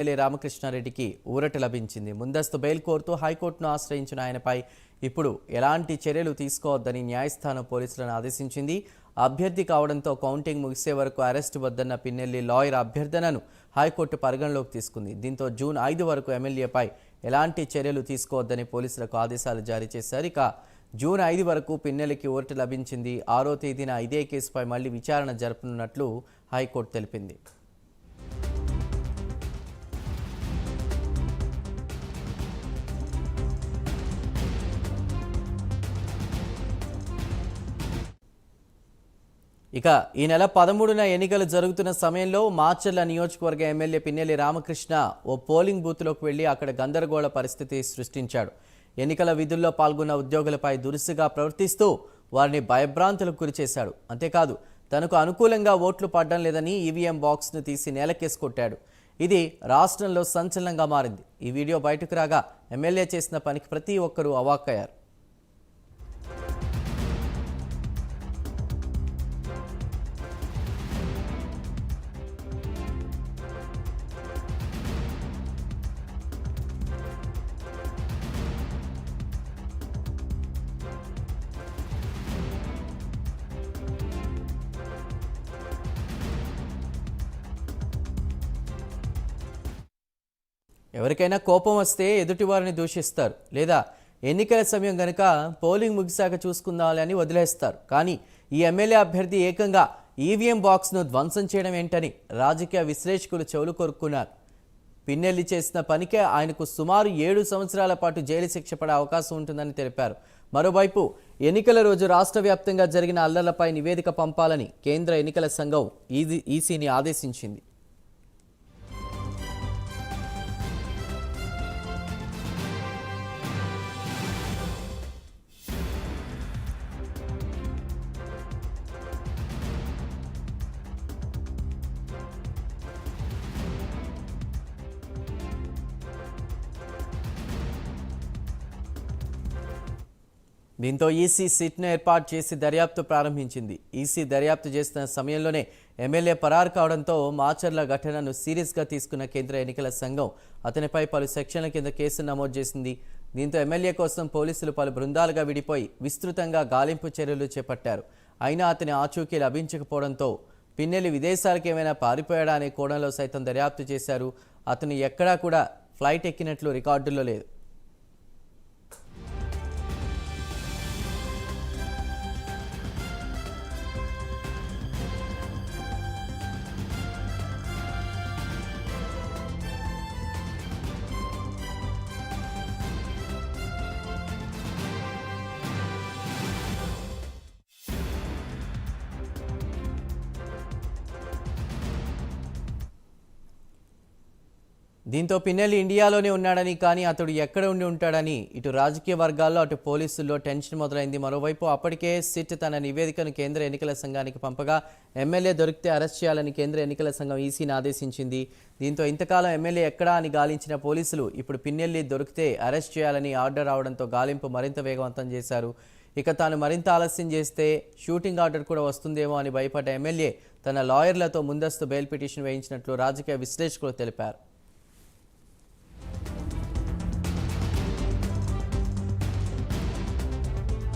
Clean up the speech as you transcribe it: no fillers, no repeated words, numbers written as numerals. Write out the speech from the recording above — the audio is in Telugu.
రామకృష్ణారెడ్డికి ఊరట లభించింది. ముందస్తు బెయిల్ కోరుతూ హైకోర్టును ఆశ్రయించిన ఆయనపై ఇప్పుడు ఎలాంటి చర్యలు తీసుకోవద్దని న్యాయస్థానం పోలీసులను ఆదేశించింది. అభ్యర్థి కావడంతో కౌంటింగ్ ముగిసే వరకు అరెస్టు వద్దన్న పిన్నెల్లి లాయర్ అభ్యర్థనను హైకోర్టు పరిగణలోకి తీసుకుంది. దీంతో జూన్ 5 వరకు ఎమ్మెల్యేపై ఎలాంటి చర్యలు తీసుకోవద్దని పోలీసులకు ఆదేశాలు జారీ చేశారు. ఇక జూన్ 5 వరకు పిన్నెల్లికి ఊరట లభించింది. 6వ తేదీన ఇదే కేసుపై మళ్లీ విచారణ జరపనున్నట్లు హైకోర్టు తెలిపింది. ఇక ఈ నెల 13న ఎన్నికలు జరుగుతున్న సమయంలో మాచర్ల నియోజకవర్గ ఎమ్మెల్యే పిన్నెల్లి రామకృష్ణ ఓ పోలింగ్ బూత్లోకి వెళ్లి అక్కడ గందరగోళ పరిస్థితి సృష్టించాడు. ఎన్నికల విధుల్లో పాల్గొన్న ఉద్యోగులపై దురుసుగా ప్రవర్తిస్తూ వారిని భయభ్రాంతులకు గురిచేశాడు. అంతేకాదు తనకు అనుకూలంగా ఓట్లు పడడం లేదని ఈవీఎం బాక్స్ను తీసి నేలకేసి కొట్టాడు. ఇది రాష్ట్రంలో సంచలనంగా మారింది. ఈ వీడియో బయటకు రాగా ఎమ్మెల్యే చేసిన పనికి ప్రతి ఒక్కరూ అవాక్కయ్యారు. ఎవరికైనా కోపం వస్తే ఎదుటివారిని దూషిస్తారు, లేదా ఎన్నికల సమయం గనుక పోలింగ్ ముగిశాక చూసుకుందామని అని వదిలేస్తారు. కానీ ఈ ఎమ్మెల్యే అభ్యర్థి ఏకంగా ఈవీఎం బాక్స్ను ధ్వంసం చేయడం ఏంటని రాజకీయ విశ్లేషకులు చెవులు కొరుక్కున్నారు. పిన్నెల్లి చేసిన పనికే ఆయనకు సుమారు 7 సంవత్సరాల పాటు జైలు శిక్ష పడే అవకాశం ఉంటుందని తెలిపారు. మరోవైపు ఎన్నికల రోజు రాష్ట్ర వ్యాప్తంగా జరిగిన అల్లర్లపై నివేదిక పంపాలని కేంద్ర ఎన్నికల సంఘం ఈసీని ఆదేశించింది. దీంతో ఈసీ సిట్ను ఏర్పాటు చేసి దర్యాప్తు ప్రారంభించింది. ఈసీ దర్యాప్తు చేస్తున్న సమయంలోనే ఎమ్మెల్యే పరారు కావడంతో మాచర్ల ఘటనను సీరియస్గా తీసుకున్న కేంద్ర ఎన్నికల సంఘం అతనిపై పలు సెక్షన్ల కింద కేసు నమోదు చేసింది. దీంతో ఎమ్మెల్యే కోసం పోలీసులు పలు బృందాలుగా విడిపోయి విస్తృతంగా గాలింపు చర్యలు చేపట్టారు. అయినా అతని ఆచూకీ లభించకపోవడంతో పిన్నెల్లి విదేశాలకు ఏమైనా పారిపోయాడా అనే కోణంలో సైతం దర్యాప్తు చేశారు. అతను ఎక్కడా కూడా ఫ్లైట్ ఎక్కినట్లు రికార్డుల్లో లేదు. దీంతో పిన్నెల్లి ఇండియాలోనే ఉన్నాడని, కానీ అతడు ఎక్కడ ఉండి ఉంటాడని ఇటు రాజకీయ వర్గాల్లో అటు పోలీసుల్లో టెన్షన్ మొదలైంది. మరోవైపు అప్పటికే సిట్ తన నివేదికను కేంద్ర ఎన్నికల సంఘానికి పంపగా ఎమ్మెల్యే దొరికితే అరెస్ట్ చేయాలని కేంద్ర ఎన్నికల సంఘం ఈసీని ఆదేశించింది. దీంతో ఇంతకాలం ఎమ్మెల్యే ఎక్కడా అని గాలించిన పోలీసులు ఇప్పుడు పిన్నెల్లి దొరికితే అరెస్ట్ చేయాలని ఆర్డర్ రావడంతో గాలింపు మరింత వేగవంతం చేశారు. ఇక తాను మరింత ఆలస్యం చేస్తే షూటింగ్ ఆర్డర్ కూడా వస్తుందేమో అని భయపడ్డ ఎమ్మెల్యే తన లాయర్లతో ముందస్తు బెయిల్ పిటిషన్ వేయించినట్లు రాజకీయ విశ్లేషకులు తెలిపారు.